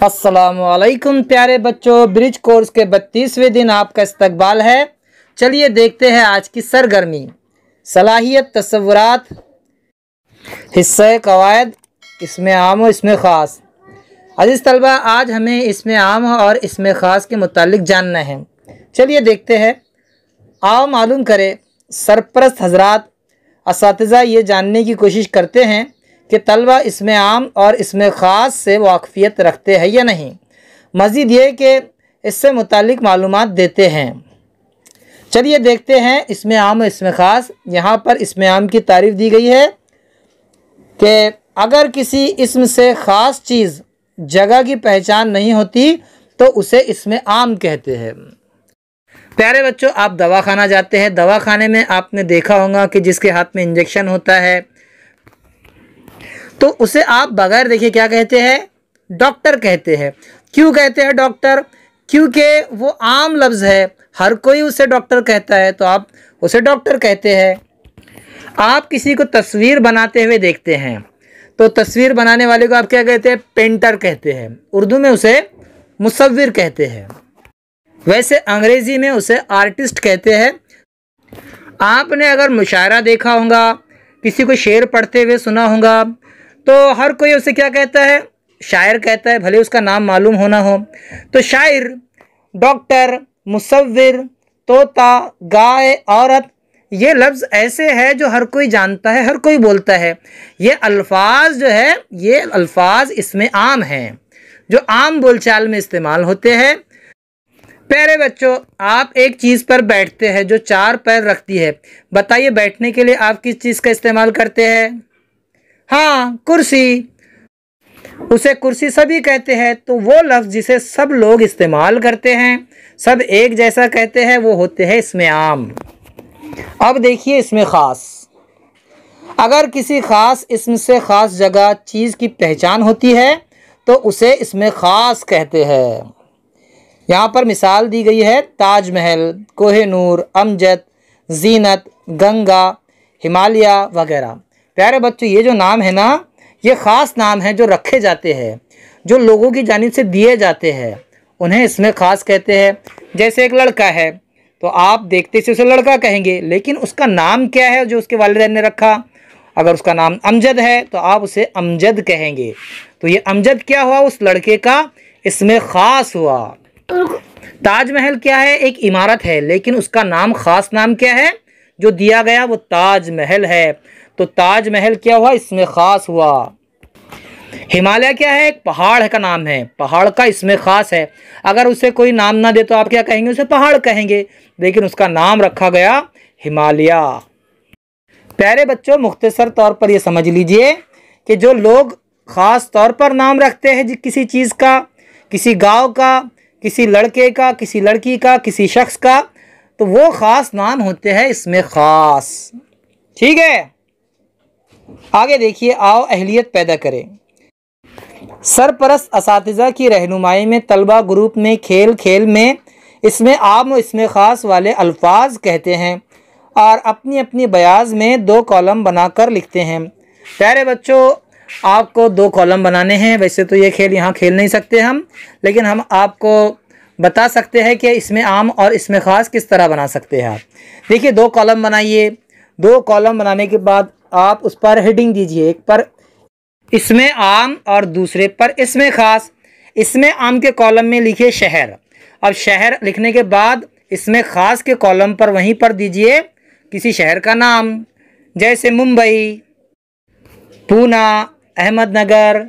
अस्सलामुअलैकुम प्यारे बच्चों, ब्रिज कोर्स के 32वें दिन आपका इस्तकबाल है। चलिए देखते हैं आज की सरगर्मी। सलाहियत, तसव्वुरात, हिस्सा कवायद, इसमें आम और इसमें ख़ास। अज़ीज़ तलबा, आज हमें इसमें आम और इसमें ख़ास के मुतालिक जानना है। चलिए देखते हैं। आओ मालूम करें। सरपरस्त हजरात, असातिज़ा ये जानने की कोशिश करते हैं कि तलबा इसमें आम और इसमें ख़ास से वाक़फ़ियत रखते हैं या नहीं। मज़ीद ये कि इससे मुतालिक मालूमात देते हैं। चलिए देखते हैं इसमें आम और इसमें ख़ास। यहाँ पर इसमें आम की तारीफ़ दी गई है कि अगर किसी इसम से ख़ास चीज़ जगह की पहचान नहीं होती तो उसे इसमें आम कहते हैं। प्यारे बच्चों, आप दवाखाना जाते हैं। दवाखाने में आपने देखा होगा कि जिसके हाथ में इंजेक्शन होता है तो उसे आप बगैर देखे क्या कहते हैं? डॉक्टर कहते हैं। क्यों कहते हैं डॉक्टर? क्योंकि वो आम लफ्ज़ है, हर कोई उसे डॉक्टर कहता है, तो आप उसे डॉक्टर कहते हैं। आप किसी को तस्वीर बनाते हुए देखते हैं तो तस्वीर बनाने वाले को आप क्या कहते हैं? पेंटर कहते हैं। उर्दू में उसे मुसव्विर कहते हैं। वैसे अंग्रेज़ी में उसे आर्टिस्ट कहते हैं। आपने अगर मुशायरा देखा होगा, किसी को शेर पढ़ते हुए सुना होगा, तो हर कोई उसे क्या कहता है? शायर कहता है, भले उसका नाम मालूम होना हो। तो शायर, डॉक्टर, मुसव्विर, तोता, गाय, औरत, ये लफ्ज़ ऐसे है जो हर कोई जानता है, हर कोई बोलता है। ये अल्फाज जो है, ये अल्फाज इसमें आम हैं जो आम बोलचाल में इस्तेमाल होते हैं। प्यारे बच्चों, आप एक चीज़ पर बैठते हैं जो 4 पैर रखती है। बताइए, बैठने के लिए आप किस चीज़ का इस्तेमाल करते हैं? हाँ, कुर्सी। उसे कुर्सी सभी कहते हैं। तो वो लफ्ज़ जिसे सब लोग इस्तेमाल करते हैं, सब एक जैसा कहते हैं, वो होते हैं इसमें आम। अब देखिए इसमें ख़ास। अगर किसी ख़ास इसम से ख़ास जगह चीज़ की पहचान होती है तो उसे इसमें ख़ास कहते हैं। यहाँ पर मिसाल दी गई है: ताजमहल, कोहिनूर, अमजद, जीनत, गंगा, हिमालय वगैरह। प्यारे बच्चों, ये जो नाम है ना, ये ख़ास नाम है जो रखे जाते हैं, जो लोगों की जानिब से दिए जाते हैं, उन्हें इसमें ख़ास कहते हैं। जैसे एक लड़का है तो आप देखते से उसे लड़का कहेंगे, लेकिन उसका नाम क्या है जो उसके वालिदैन ने रखा? अगर उसका नाम अमजद है तो आप उसे अमजद कहेंगे। तो ये अमजद क्या हुआ? उस लड़के का इसमें ख़ास हुआ। ताजमहल क्या है? एक इमारत है, लेकिन उसका नाम, ख़ास नाम क्या है जो दिया गया? वो ताजमहल है। तो ताजमहल क्या हुआ? इसमें ख़ास हुआ। हिमालय क्या है? एक पहाड़ का नाम है, पहाड़ का इसमें ख़ास है। अगर उसे कोई नाम ना दे तो आप क्या कहेंगे? उसे पहाड़ कहेंगे, लेकिन उसका नाम रखा गया हिमालय। प्यारे बच्चों, मुख्तसर तौर पर ये समझ लीजिए कि जो लोग ख़ास तौर पर नाम रखते हैं किसी चीज़ का, किसी गाँव का, किसी लड़के का, किसी लड़की का, किसी शख्स का, तो वो ख़ास नाम होते हैं इसमें ख़ास। ठीक है, आगे देखिए। आओ अहलियत पैदा करें। सरपरस्त असातिज़ा की रहनुमाई में तलबा ग्रुप में खेल खेल में इसमें आम और इसमें ख़ास वाले अल्फाज कहते हैं और अपनी अपनी बयाज़ में 2 कॉलम बनाकर लिखते हैं। प्यारे बच्चों, आपको 2 कॉलम बनाने हैं। वैसे तो ये खेल यहाँ खेल नहीं सकते हम, लेकिन हम आपको बता सकते हैं कि इसमें आम और इसमें ख़ास किस तरह बना सकते हैं। आप देखिए, 2 कॉलम बनाइए। 2 कॉलम बनाने के बाद आप उस पर हेडिंग दीजिए। एक पर इसमें आम और दूसरे पर इसमें ख़ास। इसमें आम के कॉलम में लिखिए शहर। अब शहर लिखने के बाद इसमें ख़ास के कॉलम पर वहीं पर दीजिए किसी शहर का नाम, जैसे मुंबई, पूना, अहमदनगर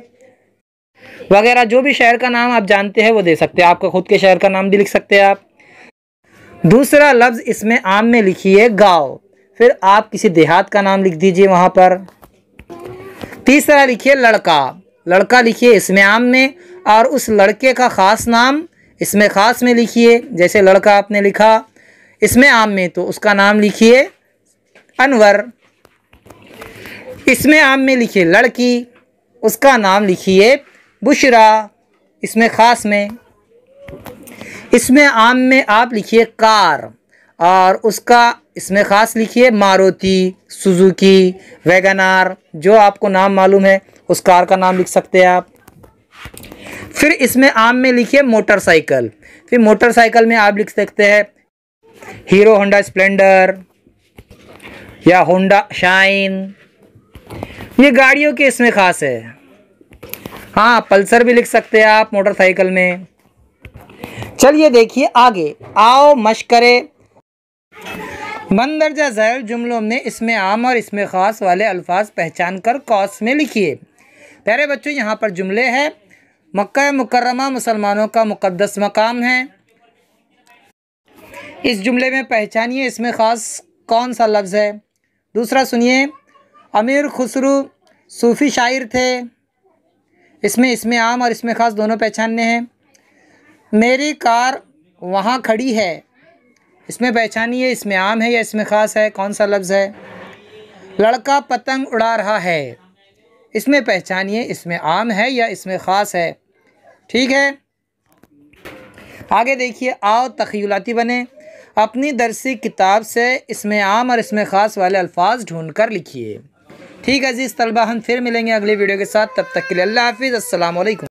वगैरह। जो भी शहर का नाम आप जानते हैं वो दे सकते हैं। आपका खुद के शहर का नाम भी लिख सकते हैं आप। दूसरा लफ्ज़ इसमें आम में लिखिए गाँव। फिर आप किसी देहात का नाम लिख दीजिए वहाँ पर। तीसरा लिखिए लड़का। लड़का लिखिए इसमें आम में, और उस लड़के का ख़ास नाम इसमें ख़ास में लिखिए। जैसे लड़का आपने लिखा इसमें आम में, तो उसका नाम लिखिए अनवर। इसमें आम में लिखिए लड़की, उसका नाम लिखिए बुशरा इसमें ख़ास में। इसमें आम में आप लिखिए कार, और उसका इसमें ख़ास लिखिए मारुति, सुजुकी, वैगनार। जो आपको नाम मालूम है उस कार का नाम लिख सकते हैं आप। फिर इसमें आम में लिखिए मोटरसाइकिल। फिर मोटरसाइकिल में आप लिख सकते हैं हीरो होंडा स्प्लेंडर या होंडा शाइन, ये गाड़ियों के इसमें खास है। हाँ, पल्सर भी लिख सकते हैं आप मोटरसाइकिल में। चलिए देखिए आगे, आओ मश्क करें। मंदरजा झैल जुमलों में इसमें आम और इसमें ख़ास वाले अल्फाज पहचान कर कौस में लिखिए। प्यारे बच्चों, यहाँ पर जुमले हैं। मक्का मुकर्रमा मुसलमानों का मुक़द्दस मकाम है। इस जुमले में पहचानिए इसमें ख़ास कौन सा लफ्ज़ है। दूसरा सुनिए, अमीर खुसरू सूफ़ी शायर थे। इसमें आम और इसमें ख़ास दोनों पहचानने हैं। मेरी कार वहाँ खड़ी है, इसमें पहचानिए इसमें आम है या इसमें ख़ास है, कौन सा लफ्ज़ है। लड़का पतंग उड़ा रहा है, इसमें पहचानिए इसमें आम है या इसमें ख़ास है। ठीक है, आगे देखिए, आओ तख़य्युलाती बने। अपनी दरसी किताब से इसमें आम और इसमें ख़ास वाले अल्फाज ढूंढ कर लिखिए। ठीक है अज़ीज़ तलबा, हम फिर मिलेंगे अगले वीडियो के साथ। तब तक के लिए अल्लाह हाफ़िज़, अस्सलाम वालेकुम।